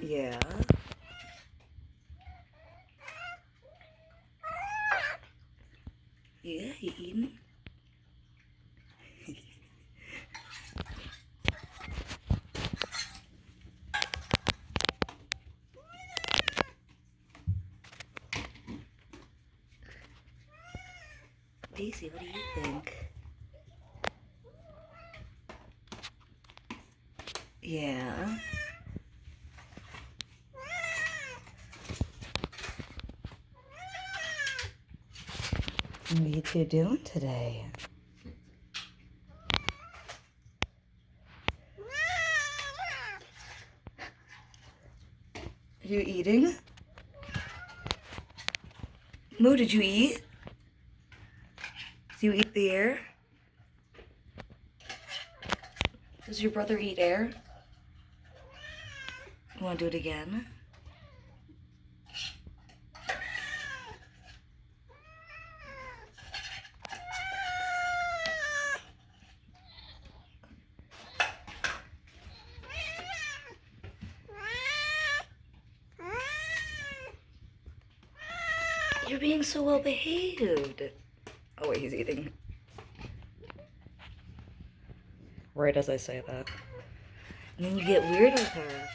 Yeah. Yeah, you eating? Daisy, what do you think? Yeah. What you doing today? You eating? Moo, did you eat? Do you eat the air? Does your brother eat air? You want to do it again? You're being so well behaved. Oh wait, he's eating. Right as I say that. And then you get weird with her.